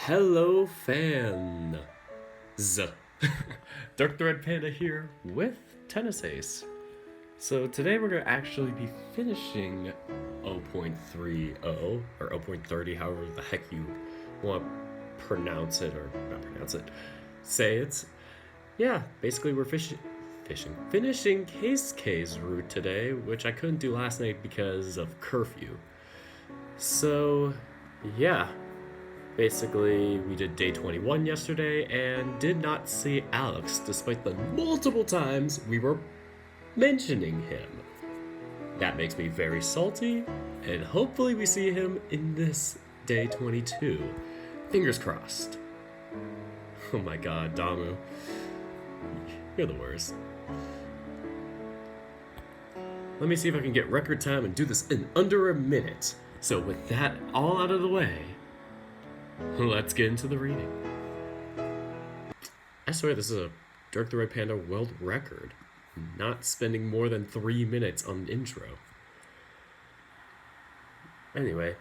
Hello, fans. Dark Thread Panda here with Tennis Ace. So today we're going to actually be finishing 0.30 or 0.30, however the heck you want to pronounce it or not pronounce it. Say it. Yeah, basically we're finishing Keisuke's route today, which I couldn't do last night because of curfew. So, yeah, basically, we did day 21 yesterday and did not see Alex despite the multiple times we were mentioning him. That makes me very salty, and hopefully we see him in this day 22. Fingers crossed. Oh my god, Damu. You're the worst. Let me see if I can get record time and do this in under a minute. So with that all out of the way, let's get into the reading. I swear this is a Dark the Red Panda world record. Not spending more than 3 minutes on intro. Anyway,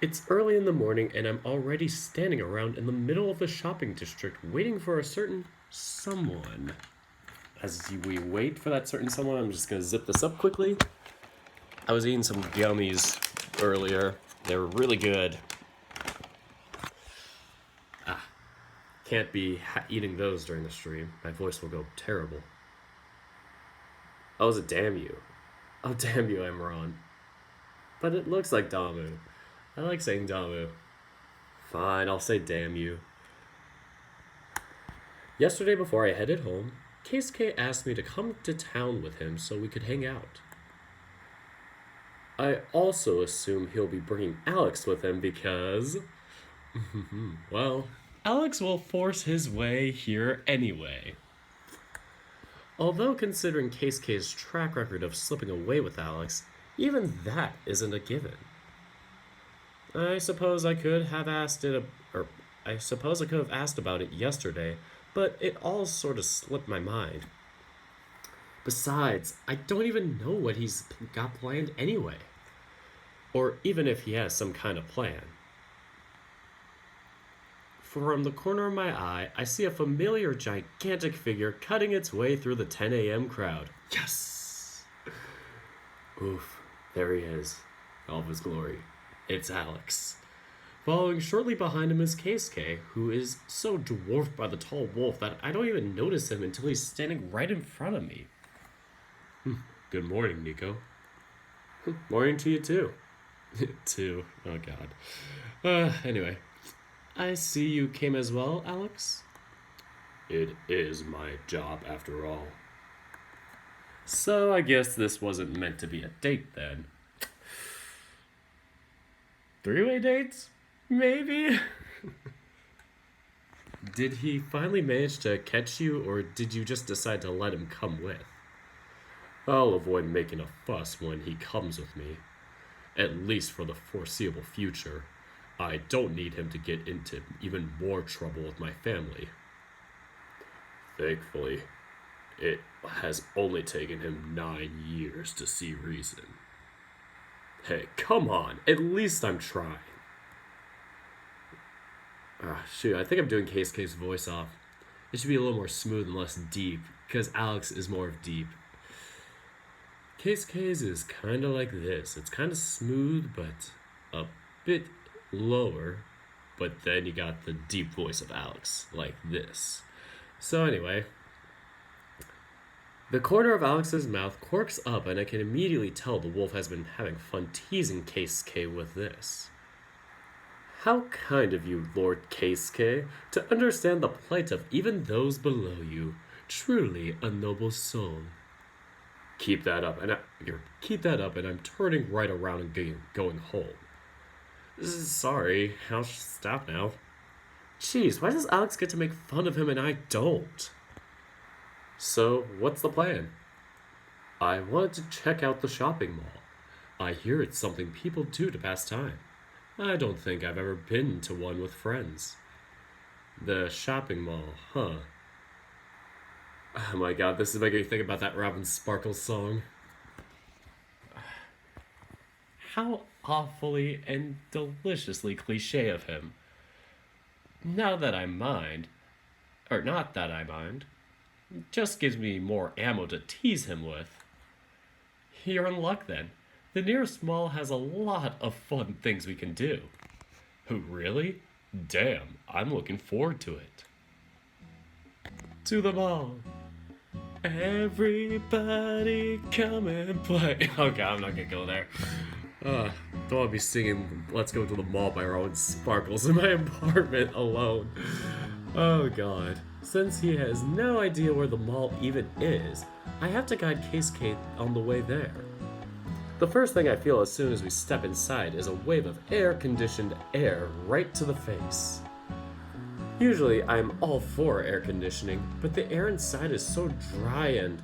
it's early in the morning and I'm already standing around in the middle of the shopping district waiting for a certain someone. As we wait for that certain someone, I'm just gonna zip this up quickly. I was eating some gummies earlier. They were really good. Can't be eating those during the stream. My voice will go terrible. Oh, is it damn you? Oh, damn you, I'm wrong. But it looks like Damu. I like saying Damu. Fine, I'll say damn you. Yesterday before I headed home, Keisuke asked me to come to town with him so we could hang out. I also assume he'll be bringing Alex with him because... well, Alex will force his way here anyway. Although considering Keisuke's track record of slipping away with Alex, even that isn't a given. I suppose I could have asked about it yesterday, but it all sort of slipped my mind. Besides, I don't even know what he's got planned anyway. Or even if he has some kind of plan. From the corner of my eye, I see a familiar gigantic figure cutting its way through the 10 a.m. crowd. Yes! Oof, there he is. All of his glory. It's Alex. Following shortly behind him is Keisuke, who is so dwarfed by the tall wolf that I don't even notice him until he's standing right in front of me. Good morning, Nico. Morning to you too. Too. Oh god. Anyway. I see you came as well, Alex. It is my job after all. So I guess this wasn't meant to be a date then. Three-way dates? Maybe? Did he finally manage to catch you, or did you just decide to let him come with? I'll avoid making a fuss when he comes with me. At least for the foreseeable future. I don't need him to get into even more trouble with my family. Thankfully, it has only taken him 9 years to see reason. Hey, come on, at least I'm trying. Shoot, I think I'm doing Keisuke's voice off. It should be a little more smooth and less deep, because Alex is more of deep. Keisuke's is kind of like this. It's kind of smooth, but a bit lower, but then you got the deep voice of Alex, like this. So anyway, the corner of Alex's mouth quirks up and I can immediately tell the wolf has been having fun teasing Keisuke with this. How kind of you, Lord Keisuke, to understand the plight of even those below you. Truly a noble soul. Keep that up, and I'm turning right around and going home. Sorry, I'll stop now. Jeez, why does Alex get to make fun of him and I don't? So, what's the plan? I wanted to check out the shopping mall. I hear it's something people do to pass time. I don't think I've ever been to one with friends. The shopping mall, huh? Oh my god, this is making me think about that Robin Sparkles song. How awfully and deliciously cliche of him. Now that I mind, or not that I mind, just gives me more ammo to tease him with. You're in luck then. The nearest mall has a lot of fun things we can do. Really? Damn, I'm looking forward to it. To the mall. Everybody come and play. Okay, I'm not gonna go there. Don't want to be singing Let's Go to the Mall by Rowan Sparkles in my apartment alone. Oh god. Since he has no idea where the mall even is, I have to guide Keisuke on the way there. The first thing I feel as soon as we step inside is a wave of air-conditioned air right to the face. Usually I'm all for air conditioning, but the air inside is so dry and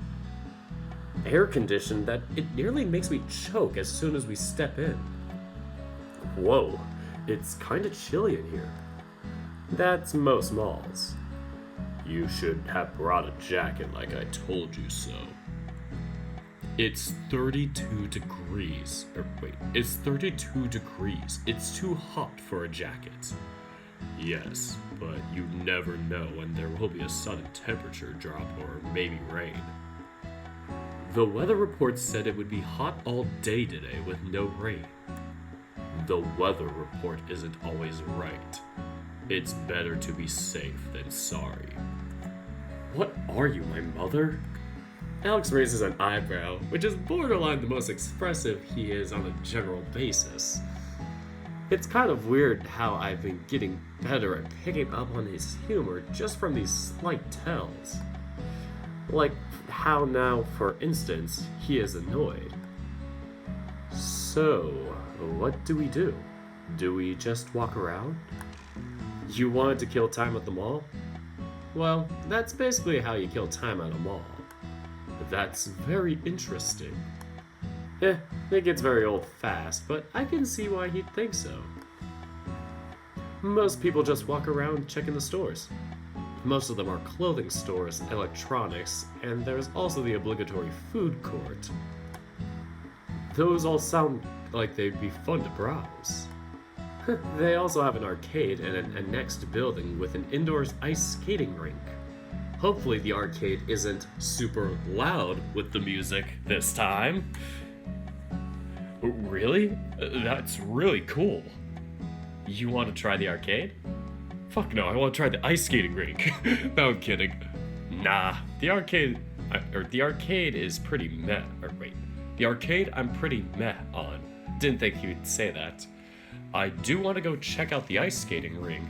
air-conditioned that it nearly makes me choke as soon as we step in. Whoa, it's kinda chilly in here. That's most malls. You should have brought a jacket like I told you so. It's 32 degrees. It's 32 degrees. It's too hot for a jacket. Yes, but you never know when there will be a sudden temperature drop or maybe rain. The weather report said it would be hot all day today with no rain. The weather report isn't always right. It's better to be safe than sorry. What are you, my mother? Alex raises an eyebrow, which is borderline the most expressive he is on a general basis. It's kind of weird how I've been getting better at picking up on his humor just from these slight tells. Like how now, for instance, he is annoyed. So, what do we do? Do we just walk around? You wanted to kill time at the mall? Well, that's basically how you kill time at a mall. That's very interesting. It gets very old fast, but I can see why he'd think so. Most people just walk around checking the stores. Most of them are clothing stores, electronics, and there's also the obligatory food court. Those all sound like they'd be fun to browse. They also have an arcade and an annexed building with an indoors ice skating rink. Hopefully the arcade isn't super loud with the music this time. Really? That's really cool. You want to try the arcade? Fuck no, I want to try the ice skating rink. No, I'm kidding. Nah, the arcade is pretty meh. The arcade I'm pretty meh on. Didn't think you'd say that. I do want to go check out the ice skating rink.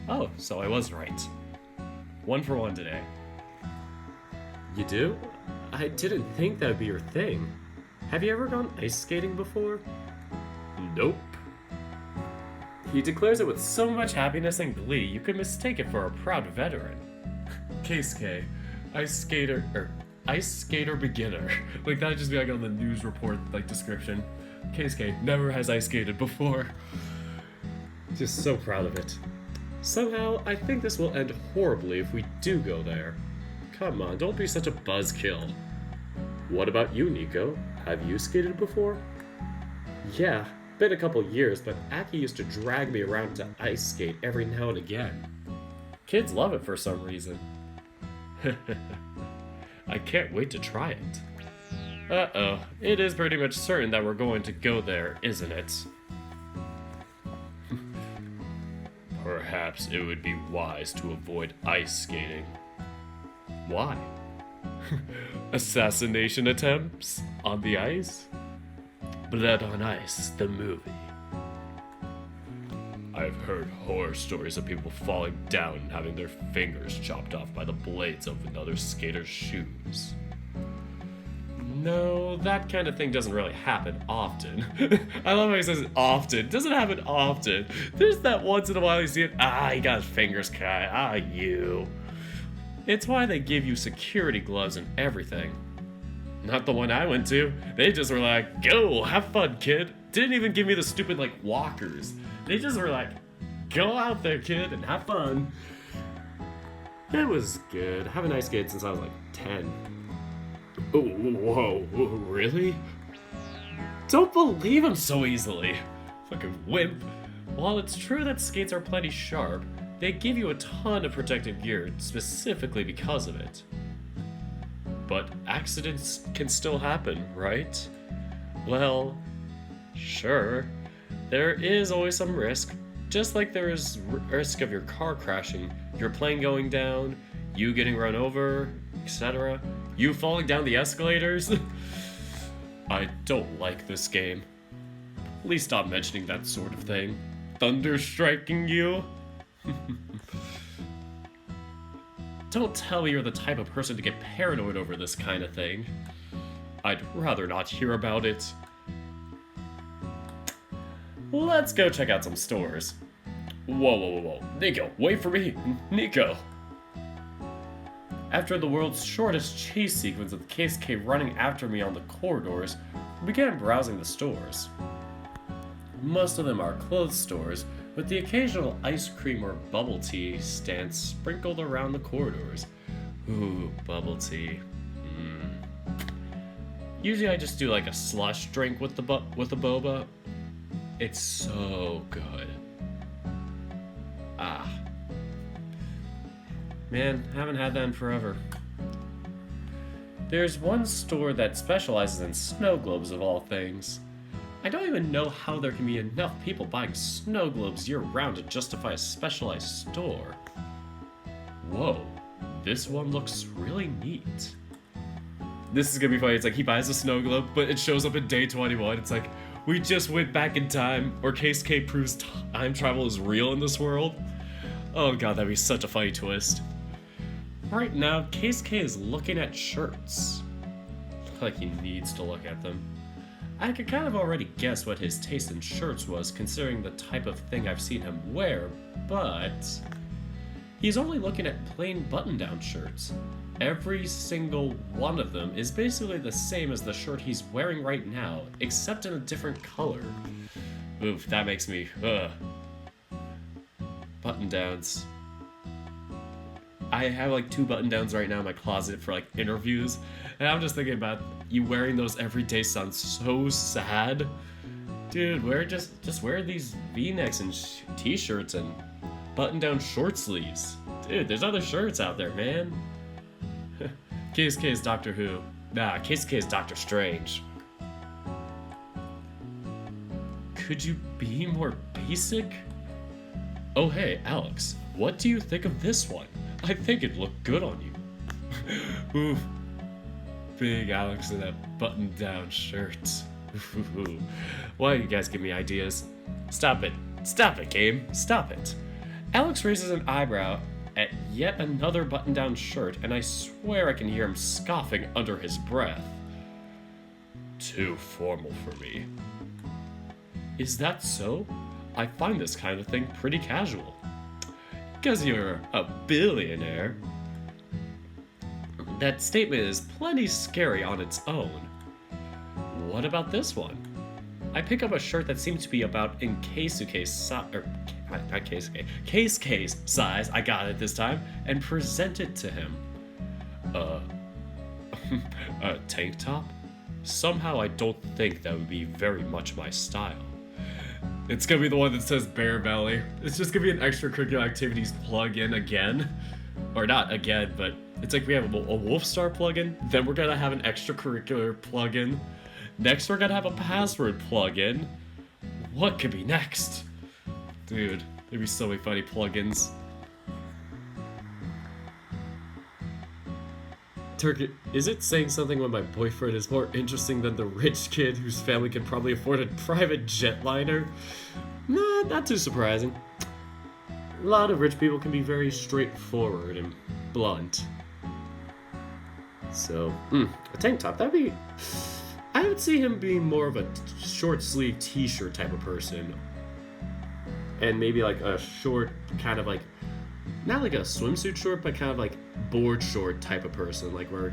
Oh, so I was right. 1 for 1 today. You do? I didn't think that'd be your thing. Have you ever gone ice skating before? Nope. He declares it with so much happiness and glee, you could mistake it for a proud veteran. Keisuke, ice skater beginner. Like that'd just be like on the news report, like description. Keisuke never has ice skated before. Just so proud of it. Somehow, I think this will end horribly if we do go there. Come on, don't be such a buzzkill. What about you, Nico? Have you skated before? Yeah, been a couple years, but Aki used to drag me around to ice skate every now and again. Kids love it for some reason. I can't wait to try it. Uh-oh, it is pretty much certain that we're going to go there, isn't it? Perhaps it would be wise to avoid ice skating. Why? Assassination attempts on the ice? Blood on Ice, the movie. I've heard horror stories of people falling down and having their fingers chopped off by the blades of another skater's shoes. No, that kind of thing doesn't really happen often. I love how he says often. It doesn't happen often. There's that once in a while you see it. He got his fingers cut. You. It's why they give you security gloves and everything. Not the one I went to. They just were like, go, have fun, kid. Didn't even give me the stupid, walkers. They just were like, go out there, kid, and have fun. It was good. I haven't ice skated since I was 10. Oh, whoa, really? Don't believe him so easily. Fucking wimp. While it's true that skates are plenty sharp, they give you a ton of protective gear specifically because of it. But accidents can still happen, right? Well, sure. There is always some risk, just like there is risk of your car crashing, your plane going down, you getting run over, etc. You falling down the escalators. I don't like this game. Please stop mentioning that sort of thing. Thunder striking you? Don't tell me you're the type of person to get paranoid over this kind of thing. I'd rather not hear about it. Let's go check out some stores. Whoa. Nico, wait for me. Nico. After the world's shortest chase sequence of Keisuke running after me on the corridors, we began browsing the stores. Most of them are clothes stores, with the occasional ice cream or bubble tea stands sprinkled around the corridors. Ooh, bubble tea. Usually I just do like a slush drink with the boba. It's so good. Man, haven't had that in forever. There's one store that specializes in snow globes of all things. I don't even know how there can be enough people buying snow globes year-round to justify a specialized store. Whoa, this one looks really neat. This is gonna be funny. It's like he buys a snow globe, but it shows up in day 21. It's like, we just went back in time, or Keisuke proves time travel is real in this world. Oh god, that'd be such a funny twist. Right now, Keisuke is looking at shirts. Like he needs to look at them. I could kind of already guess what his taste in shirts was, considering the type of thing I've seen him wear, but he's only looking at plain button-down shirts. Every single one of them is basically the same as the shirt he's wearing right now, except in a different color. Oof, that makes me, Button-downs. I have like 2 button-downs right now in my closet for like interviews, and I'm just thinking about you wearing those every day sounds so sad. Dude, just wear these V-necks and t-shirts and button-down short sleeves. Dude, there's other shirts out there, man. Keisuke is Doctor Who. Nah, Keisuke is Doctor Strange. Could you be more basic? Oh hey, Alex, what do you think of this one? I think it looked good on you. Oof. Big Alex in that button-down shirt. Why do you guys give me ideas? Stop it. Stop it, game. Stop it. Alex raises an eyebrow at yet another button-down shirt, and I swear I can hear him scoffing under his breath. Too formal for me. Is that so? I find this kind of thing pretty casual. 'Cause you're a billionaire. That statement is plenty scary on its own. What about this one? I pick up a shirt that seems to be about in Keisuke's size, I got it this time, and present it to him. A tank top? Somehow I don't think that would be very much my style. It's gonna be the one that says bare belly. It's just gonna be an extracurricular activities plug-in again. Or not again, but it's like we have a Wolfstar plugin, then we're gonna have an extracurricular plugin. Next we're gonna have a password plugin. What could be next? Dude, there'd be so many funny plugins. Turkey, is it saying something when my boyfriend is more interesting than the rich kid whose family can probably afford a private jetliner? Nah, not too surprising. A lot of rich people can be very straightforward and blunt. So, a tank top, that'd be... I would see him being more of a short sleeve t-shirt type of person. And maybe like a short, kind of like, not like a swimsuit short, but kind of like board short type of person. Like where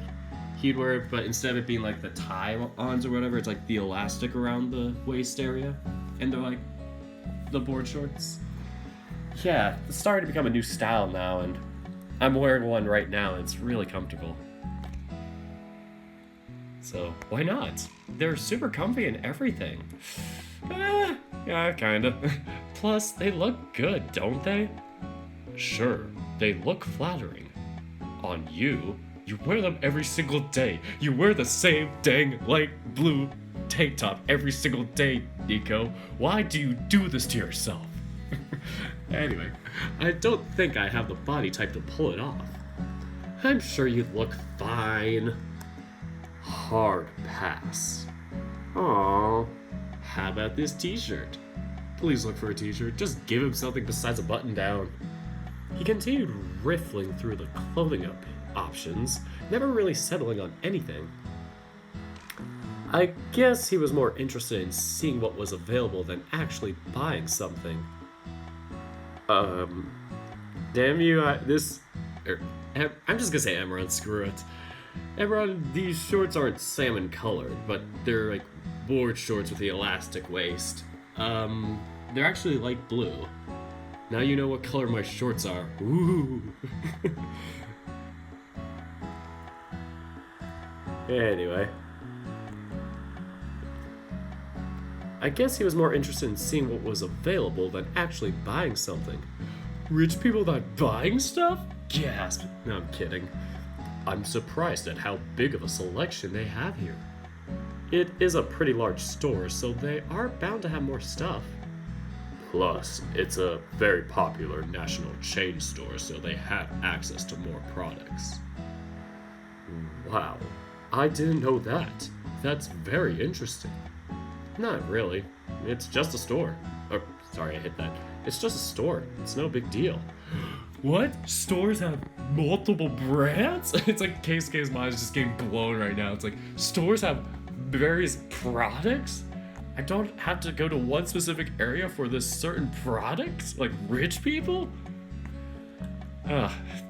he'd wear it, but instead of it being like the tie-ons or whatever, it's like the elastic around the waist area. And they're like the board shorts. Yeah, it's starting to become a new style now, and I'm wearing one right now, and it's really comfortable. So, why not? They're super comfy and everything. Yeah, kinda. Plus, they look good, don't they? Sure, they look flattering. On you, you wear them every single day. You wear the same dang light blue tank top every single day, Nico. Why do you do this to yourself? Anyway, I don't think I have the body type to pull it off. I'm sure you'd look fine. Hard pass. Aww. How about this t-shirt? Please look for a t-shirt. Just give him something besides a button down. He continued riffling through the clothing options, never really settling on anything. I guess he was more interested in seeing what was available than actually buying something. Damn you, I'm just gonna say Emerald, screw it. Emerald, these shorts aren't salmon colored, but they're like board shorts with the elastic waist. They're actually light blue. Now you know what color my shorts are. Ooh. Anyway. I guess he was more interested in seeing what was available than actually buying something. Rich people not buying stuff? Gasp. No, I'm kidding. I'm surprised at how big of a selection they have here. It is a pretty large store, so they are bound to have more stuff. Plus, it's a very popular national chain store, so they have access to more products. Wow, I didn't know that. That's very interesting. Not really. It's just a store. Oh, sorry, I hit that. It's just a store. It's no big deal. What? Stores have multiple brands? It's like Keisuke's mind is just getting blown right now. It's like, stores have various products? I don't have to go to one specific area for this certain product? Like rich people?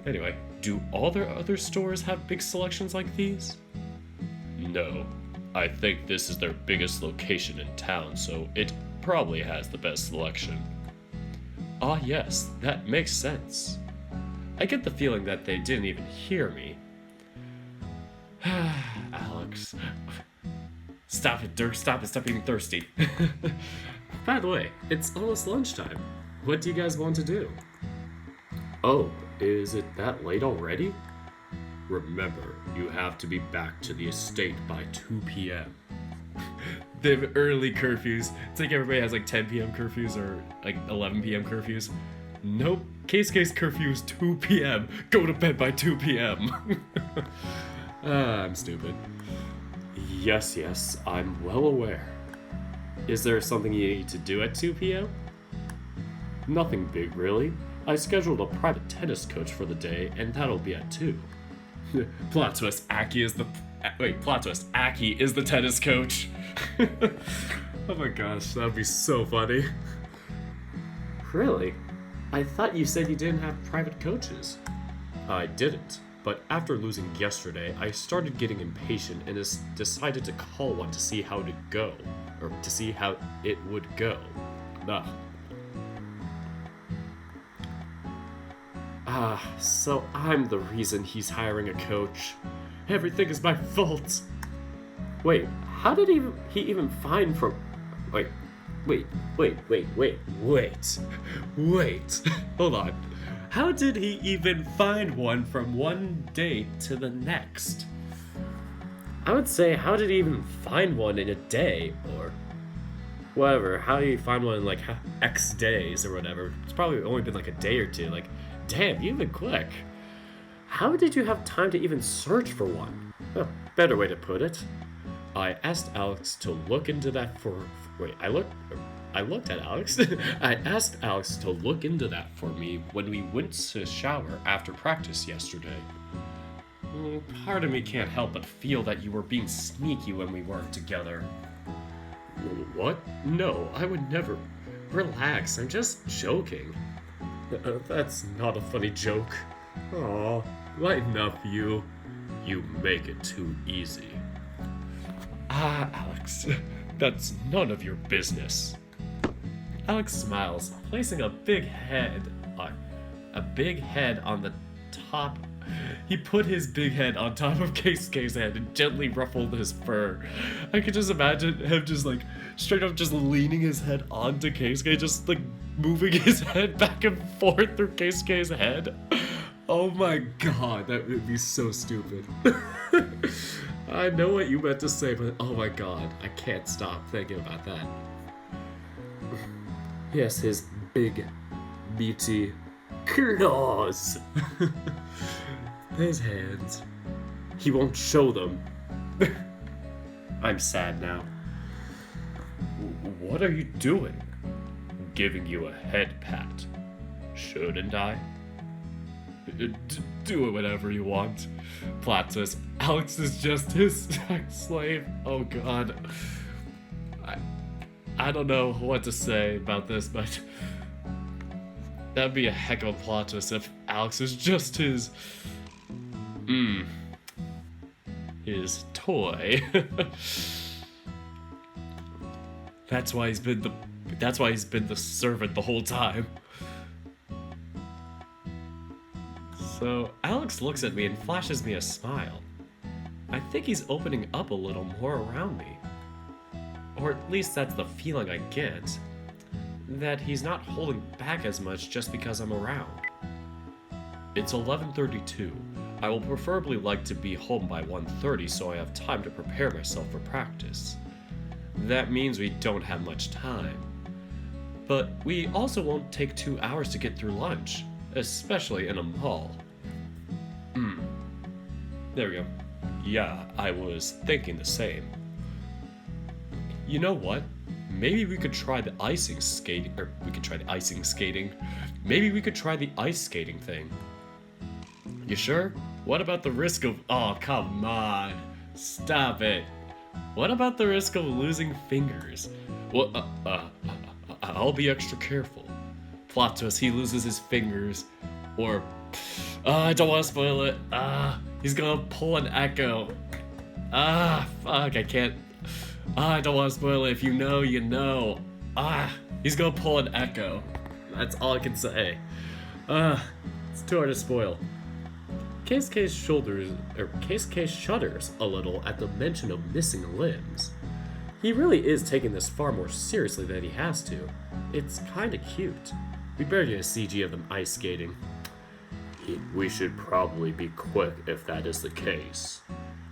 Anyway, do all their other stores have big selections like these? No. I think this is their biggest location in town, so it probably has the best selection. Ah yes, that makes sense. I get the feeling that they didn't even hear me. Alex. Stop it, Dirk, stop it, stop being thirsty. By the way, it's almost lunchtime. What do you guys want to do? Oh, is it that late already? Remember, you have to be back to the estate by 2 p.m. They have early curfews. It's like everybody has like 10 p.m. curfews or like 11 p.m. curfews. Nope, Keisuke's curfew is 2 p.m. Go to bed by 2 p.m. I'm stupid. Yes, I'm well aware. Is there something you need to do at 2 p.m.? Nothing big, really. I scheduled a private tennis coach for the day, and that'll be at 2. Plot twist, Aki is the tennis coach. Oh my gosh, that'd be so funny. Really? I thought you said you didn't have private coaches. I didn't, but after losing yesterday, I started getting impatient and decided to call one to see how it would go. So I'm the reason he's hiring a coach. Everything is my fault. Wait, how did he even find from... Wait. Hold on. How did he even find one from one day to the next? I would say, how did he even find one in a day, or whatever? How did he find one in like X days or whatever? It's probably only been like a day or two. Like, damn, you've been quick. How did you have time to even search for one? Oh, better way to put it. I asked Alex to look into that for... I looked at Alex. I asked Alex to look into that for me when we went to shower after practice yesterday. Part of me can't help but feel that you were being sneaky when we weren't together. What? No, I would never. Relax, I'm just joking. That's not a funny joke. Aw, lighten up, you. You make it too easy. Alex, that's none of your business. Alex smiles, placing a big head on the top He put his big head on top of Keisuke's head and gently ruffled his fur. I could just imagine him just like straight up just leaning his head onto Keisuke, just like moving his head back and forth through Keisuke's head. Oh my god, that would be so stupid. I know what you meant to say, but oh my god, I can't stop thinking about that. Yes, his big, meaty claws. His hands. He won't show them. I'm sad now. What are you doing? Giving you a head pat. Shouldn't I? Do it whatever you want. Platt says, Alex is just his sex slave. Oh god. I don't know what to say about this, but that'd be a heck of a plot twist if Alex is just his toy. That's why he's been the servant the whole time. So Alex looks at me and flashes me a smile. I think he's opening up a little more around me. Or at least that's the feeling I get. That he's not holding back as much just because I'm around. It's 11:32. I will preferably like to be home by 1:30 so I have time to prepare myself for practice. That means we don't have much time. But we also won't take 2 hours to get through lunch, especially in a mall. There we go. Yeah, I was thinking the same. You know what? Maybe we could try the icing skating, Maybe we could try the ice skating thing. You sure? What about the risk of, oh, come on. Stop it. What about the risk of losing fingers? Well, I'll be extra careful. Plot twist, he loses his fingers. Or, I don't want to spoil it. He's gonna pull an echo. Fuck, I can't. I don't want to spoil it. If you know, you know. He's gonna pull an echo. That's all I can say. It's too hard to spoil. Keisuke shudders a little at the mention of missing limbs. He really is taking this far more seriously than he has to. It's kinda cute. We better get a CG of them ice skating. We should probably be quick if that is the case.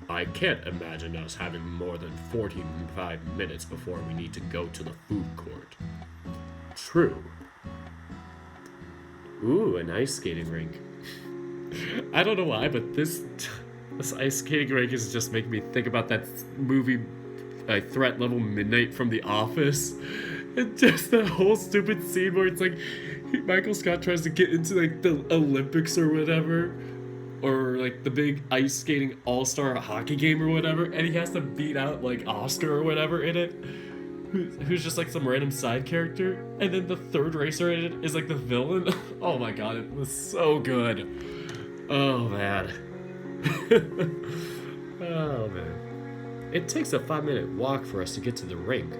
I can't imagine us having more than 45 minutes before we need to go to the food court. True. Ooh, an ice skating rink. I don't know why, but this ice skating rink is just making me think about that movie, Threat Level Midnight from The Office. And just that whole stupid scene where it's like Michael Scott tries to get into like the Olympics or whatever, or like the big ice skating all-star hockey game or whatever, and he has to beat out like Oscar or whatever in it, who's just like some random side character, and then the third racer in it is like the villain. Oh my god, it was so good. Oh man. Oh man. It takes a 5-minute walk for us to get to the rink,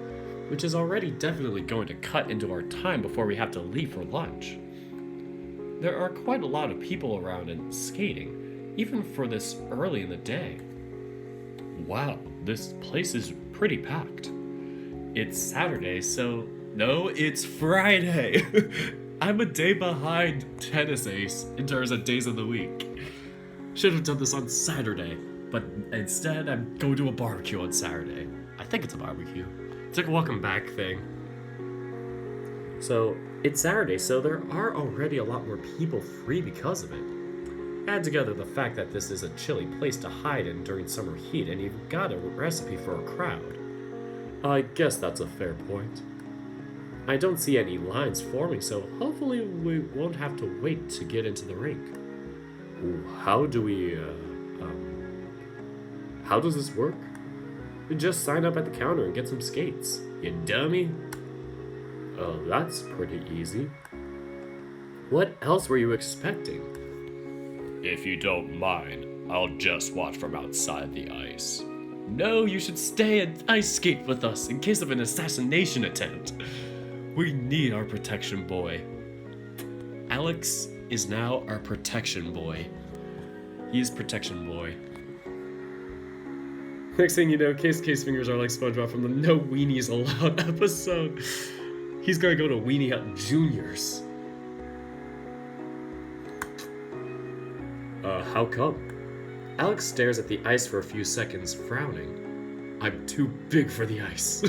which is already definitely going to cut into our time before we have to leave for lunch. There are quite a lot of people around and skating, even for this early in the day. Wow, this place is pretty packed. It's Saturday, so... No, it's Friday! I'm a day behind Tennis Ace in terms of days of the week. Should have done this on Saturday, but instead I'm going to a barbecue on Saturday. I think it's a barbecue. It's like a welcome back thing. So, it's Saturday, so there are already a lot more people free because of it. Add together the fact that this is a chilly place to hide in during summer heat, and you've got a recipe for a crowd. I guess that's a fair point. I don't see any lines forming, so hopefully we won't have to wait to get into the rink. How do we, how does this work? Just sign up at the counter and get some skates, you dummy. Oh, that's pretty easy. What else were you expecting? If you don't mind, I'll just watch from outside the ice. No, you should stay and ice skate with us in case of an assassination attempt. We need our protection boy. Alex is now our protection boy. He's protection boy. Next thing you know, Keisuke's fingers are like SpongeBob from the No Weenies Allowed episode. He's gonna go to Weenie Hut Juniors. How come? Alex stares at the ice for a few seconds, frowning. I'm too big for the ice.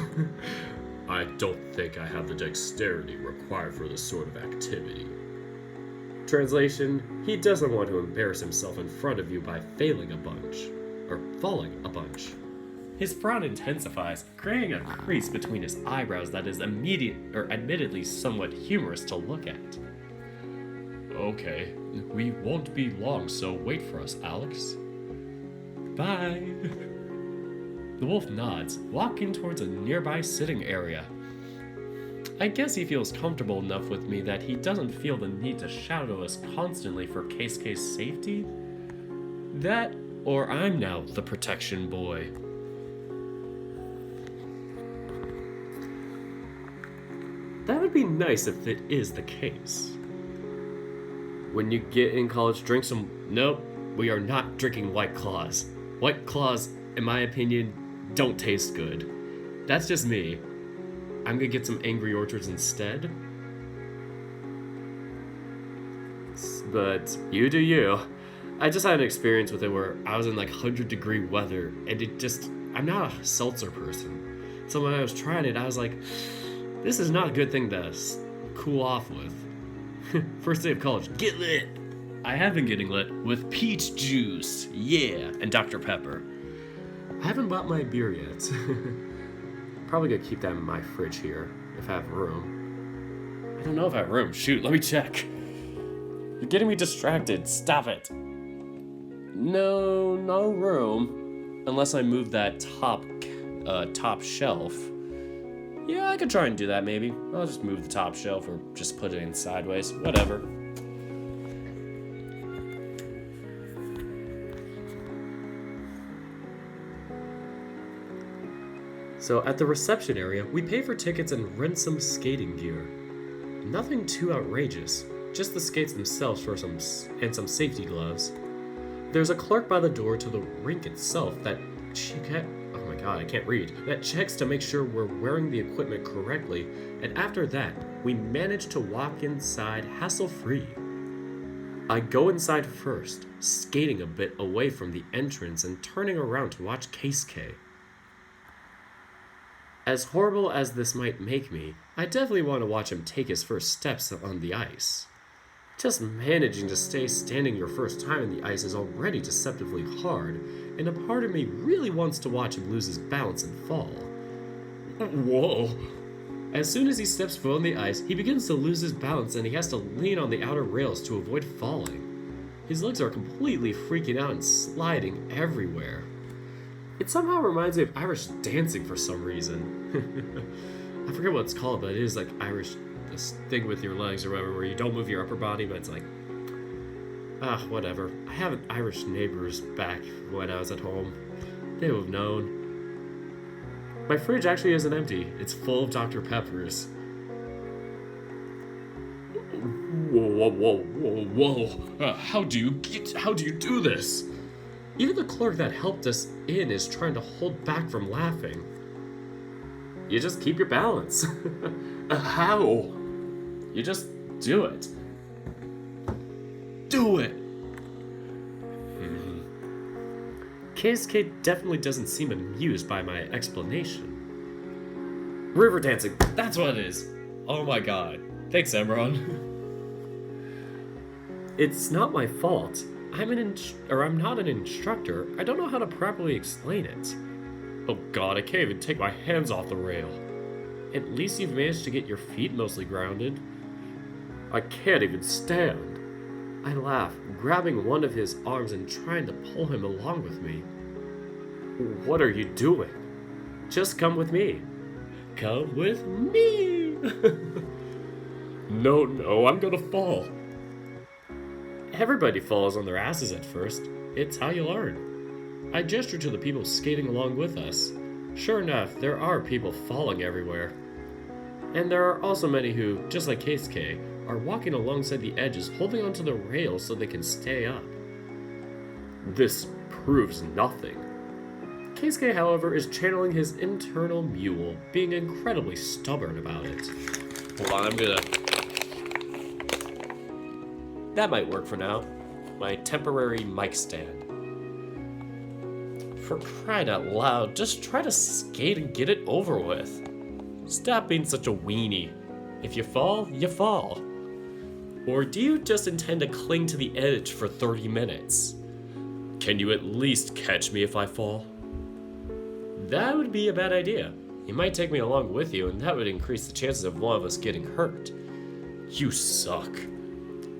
I don't think I have the dexterity required for this sort of activity. Translation, he doesn't want to embarrass himself in front of you by failing a bunch. Or falling a bunch. His frown intensifies, creating a crease between his eyebrows that is admittedly somewhat humorous to look at. Okay, we won't be long, so wait for us, Alex. Bye. The wolf nods, walking towards a nearby sitting area. I guess he feels comfortable enough with me that he doesn't feel the need to shadow us constantly for Keisuke's safety. That, or I'm now the protection boy. That would be nice if it is the case. When you get in college, drink some... Nope, we are not drinking White Claws. White Claws, in my opinion, don't taste good. That's just me. I'm gonna get some Angry Orchards instead. But you do you. I just had an experience with it where I was in like 100-degree weather, and I'm not a seltzer person. So when I was trying it, I was like, this is not a good thing to cool off with. First day of college, get lit! I have been getting lit with peach juice, yeah, and Dr. Pepper. I haven't bought my beer yet. Probably gonna keep that in my fridge here, if I have room. I don't know if I have room. Shoot, let me check. You're getting me distracted. Stop it. No room. Unless I move that top shelf. Yeah, I could try and do that maybe. I'll just move the top shelf or just put it in sideways. Whatever. So at the reception area, we pay for tickets and rent some skating gear. Nothing too outrageous, just the skates themselves and some safety gloves. There's a clerk by the door to the rink itself that I can't read. That checks to make sure we're wearing the equipment correctly, and after that, we manage to walk inside hassle-free. I go inside first, skating a bit away from the entrance and turning around to watch Keisuke. As horrible as this might make me, I definitely want to watch him take his first steps on the ice. Just managing to stay standing your first time in the ice is already deceptively hard, and a part of me really wants to watch him lose his balance and fall. Whoa! As soon as he steps foot on the ice, he begins to lose his balance and he has to lean on the outer rails to avoid falling. His legs are completely freaking out and sliding everywhere. It somehow reminds me of Irish dancing for some reason. I forget what it's called, but it is like Irish, this thing with your legs or whatever, where you don't move your upper body, but it's like, whatever. I have Irish neighbors back when I was at home. They would have known. My fridge actually isn't empty. It's full of Dr. Peppers. Whoa. How do you do this? Even the clerk that helped us in is trying to hold back from laughing. You just keep your balance. How? You just do it. Do it! Keisuke definitely doesn't seem amused by my explanation. River dancing, that's what it is. Oh my god. Thanks, Emron. It's not my fault. I'm not an instructor. I don't know how to properly explain it. Oh god, I can't even take my hands off the rail. At least you've managed to get your feet mostly grounded. I can't even stand. I laugh, grabbing one of his arms and trying to pull him along with me. What are you doing? Just come with me. Come with me! No, I'm gonna fall. Everybody falls on their asses at first. It's how you learn. I gesture to the people skating along with us. Sure enough, there are people falling everywhere. And there are also many who, just like Keisuke, are walking alongside the edges, holding onto the rails so they can stay up. This proves nothing. Keisuke, however, is channeling his internal mule, being incredibly stubborn about it. Hold on, that might work for now. My temporary mic stand. For crying out loud, just try to skate and get it over with. Stop being such a weenie. If you fall, you fall. Or do you just intend to cling to the edge for 30 minutes? Can you at least catch me if I fall? That would be a bad idea. You might take me along with you, and that would increase the chances of one of us getting hurt. You suck.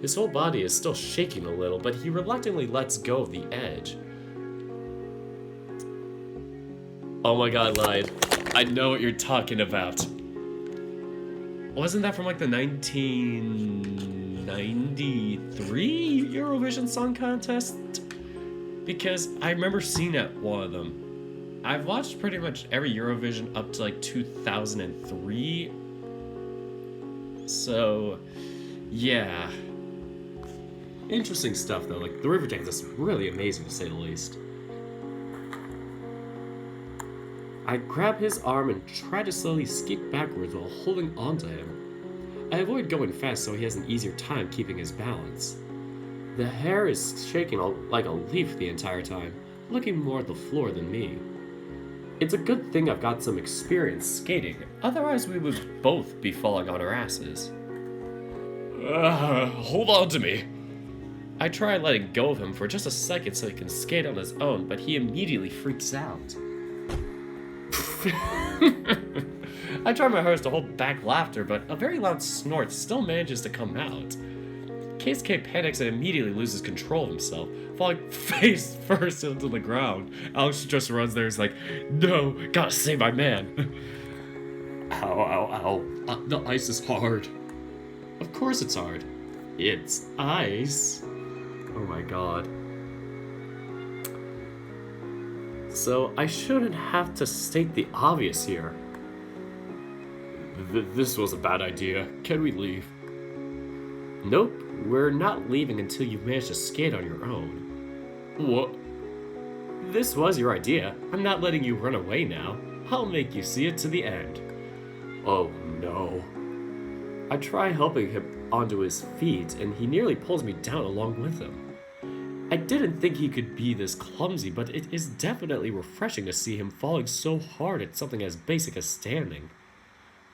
His whole body is still shaking a little, but he reluctantly lets go of the edge. Oh my god, lied. I know what you're talking about. Wasn't that from like the 1993 Eurovision Song Contest? Because I remember seeing at one of them. I've watched pretty much every Eurovision up to like 2003. So, yeah. Interesting stuff though, like the river dance is really amazing to say the least. I grab his arm and try to slowly skate backwards while holding onto him. I avoid going fast so he has an easier time keeping his balance. The hair is shaking like a leaf the entire time, looking more at the floor than me. It's a good thing I've got some experience skating, otherwise we would both be falling on our asses. Hold on to me. I try letting go of him for just a second so he can skate on his own, but he immediately freaks out. I try my hardest to hold back laughter, but a very loud snort still manages to come out. Keisuke panics and immediately loses control of himself, falling face first into the ground. Alex just runs there and is like, no, gotta save my man. Ow, ow, ow. The ice is hard. Of course it's hard. It's ice. Oh my god. So I shouldn't have to state the obvious here. This was a bad idea. Can we leave? Nope, we're not leaving until you've managed to skate on your own. What? This was your idea. I'm not letting you run away now. I'll make you see it to the end. Oh no. I try helping him onto his feet, and he nearly pulls me down along with him. I didn't think he could be this clumsy, but it is definitely refreshing to see him falling so hard at something as basic as standing.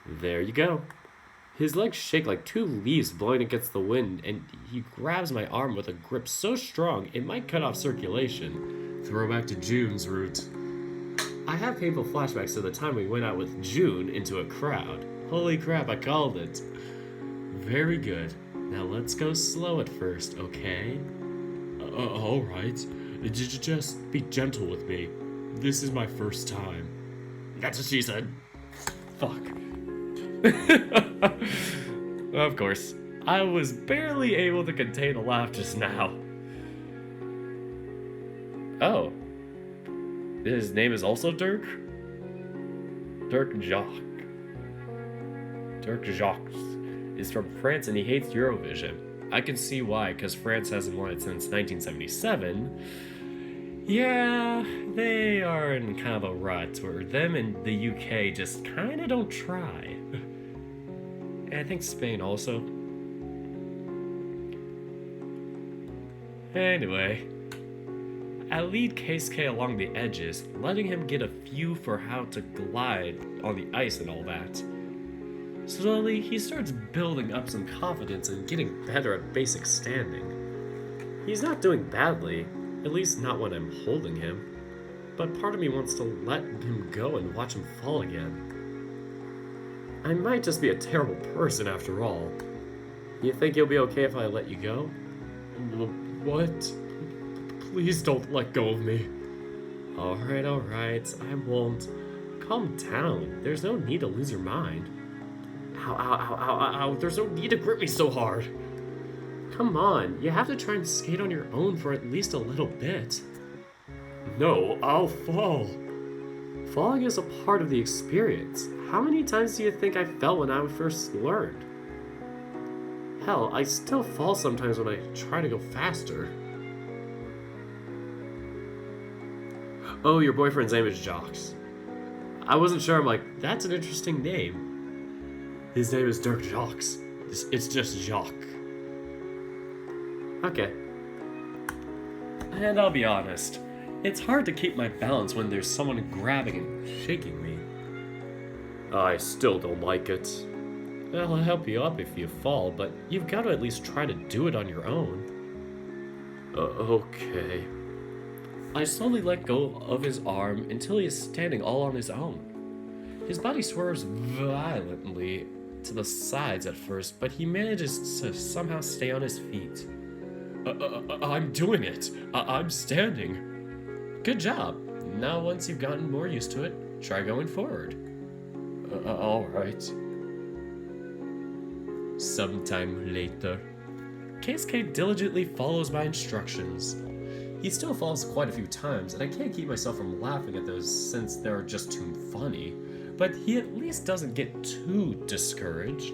There you go. His legs shake like two leaves blowing against the wind, and he grabs my arm with a grip so strong it might cut off circulation. Throwback to June's route. I have painful flashbacks to the time we went out with June into a crowd. Holy crap, I called it. Very good. Now let's go slow at first, okay? Alright. Just be gentle with me. This is my first time. That's what she said. Fuck. Of course. I was barely able to contain a laugh just now. Oh. His name is also Dirk? Dirk Jacques. Dirk Jacques is from France and he hates Eurovision. I can see why, because France hasn't won it since 1977. Yeah, they are in kind of a rut where them and the UK just kind of don't try. And I think Spain also. Anyway, I lead Keisuke along the edges, letting him get a view for how to glide on the ice and all that. Slowly, he starts building up some confidence and getting better at basic standing. He's not doing badly, at least not when I'm holding him, but part of me wants to let him go and watch him fall again. I might just be a terrible person after all. You think you'll be okay if I let you go? What? Please don't let go of me. Alright, I won't. Calm down, there's no need to lose your mind. Ow, ow, ow, ow, ow, there's no need to grip me so hard. Come on, you have to try and skate on your own for at least a little bit. No, I'll fall. Falling is a part of the experience. How many times do you think I fell when I first learned? Hell, I still fall sometimes when I try to go faster. Oh, your boyfriend's name is Jocks. I wasn't sure. I'm like, that's an interesting name. His name is Dirk Jocks. It's just Jacques. Okay. And I'll be honest, it's hard to keep my balance when there's someone grabbing and shaking me. I still don't like it. I'll help you up if you fall, but you've got to at least try to do it on your own. Okay. I slowly let go of his arm until he is standing all on his own. His body swerves violently to the sides at first, but he manages to somehow stay on his feet. I'm doing it. I'm standing. Good job. Now once you've gotten more used to it, try going forward. Alright. Sometime later. Keisuke diligently follows my instructions. He still falls quite a few times, and I can't keep myself from laughing at those since they're just too funny, but he at least doesn't get too discouraged.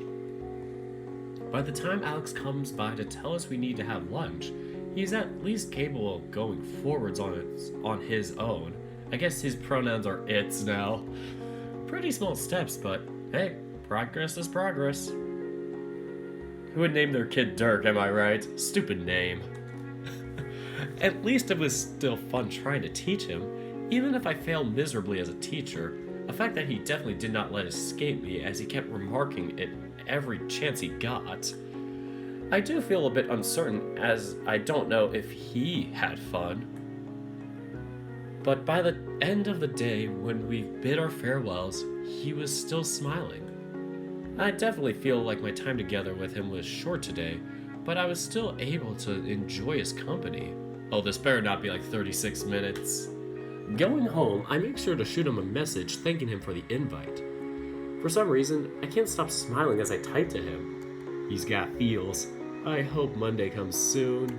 By the time Alex comes by to tell us we need to have lunch, he's at least capable of going forwards on his own. I guess his pronouns are it's now. Pretty small steps, but hey, progress is progress. Who would name their kid Dirk, am I right? Stupid name. At least it was still fun trying to teach him, even if I failed miserably as a teacher. A fact that he definitely did not let escape me as he kept remarking it every chance he got. I do feel a bit uncertain as I don't know if he had fun. But by the end of the day, when we bid our farewells, he was still smiling. I definitely feel like my time together with him was short today, but I was still able to enjoy his company. Oh, this better not be like 36 minutes. Going home, I make sure to shoot him a message thanking him for the invite. For some reason, I can't stop smiling as I type to him. He's got feels. I hope Monday comes soon.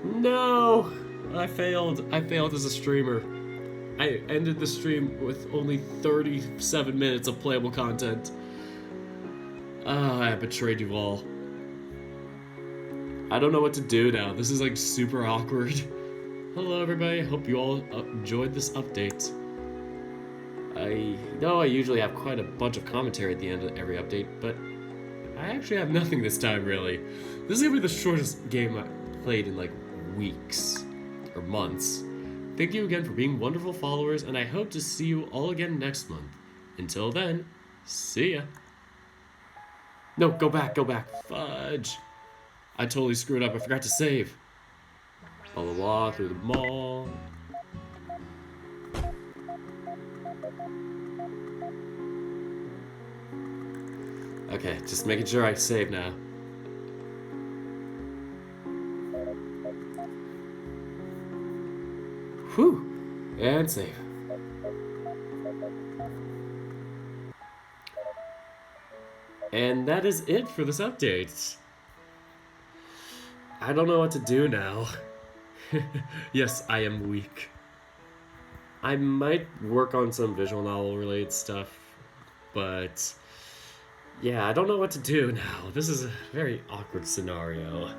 No! I failed as a streamer. I ended the stream with only 37 minutes of playable content. I betrayed you all. I don't know what to do now. This is like super awkward. Hello everybody, hope you all enjoyed this update. I know I usually have quite a bunch of commentary at the end of every update, but I actually have nothing this time really. This is gonna be the shortest game I played in like weeks or months. Thank you again for being wonderful followers, and I hope to see you all again next month. Until then, see ya. No, go back. Fudge. I totally screwed up, I forgot to save. Blah blah blah, through the mall. Okay, just making sure I save now. Whew, and save. And that is it for this update. I don't know what to do now. Yes, I am weak. I might work on some visual novel related stuff, but yeah, I don't know what to do now. This is a very awkward scenario.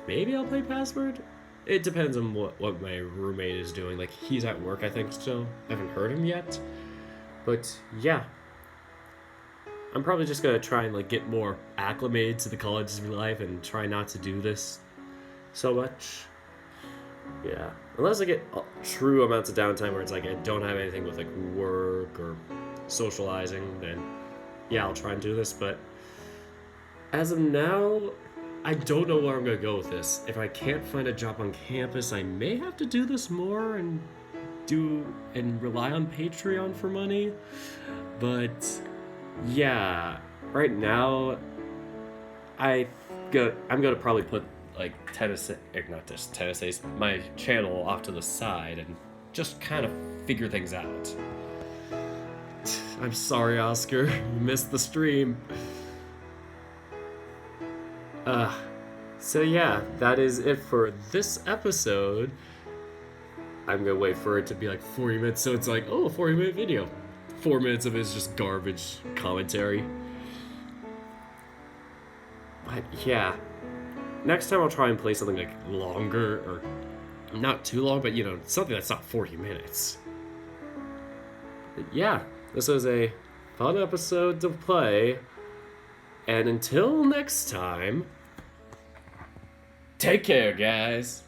Maybe I'll play Password? It depends on what my roommate is doing. Like, he's at work, I think, still. I haven't heard him yet. But yeah. I'm probably just gonna try and like get more acclimated to the college life and try not to do this so much. Yeah, unless I get true amounts of downtime where it's like I don't have anything with like work or socializing, then yeah, I'll try and do this. But as of now, I don't know where I'm gonna go with this. If I can't find a job on campus, I may have to do this more and rely on Patreon for money. But yeah, right now, I'm gonna probably put like my channel off to the side and just kind of figure things out. I'm sorry, Oscar, you missed the stream. So yeah, that is it for this episode. I'm gonna wait for it to be like 40 minutes, so it's like, oh, a 40-minute video. 4 minutes of it is just garbage commentary. But yeah, next time I'll try and play something like longer or not too long, but something that's not 40 minutes. But yeah, this was a fun episode to play. And until next time, take care, guys.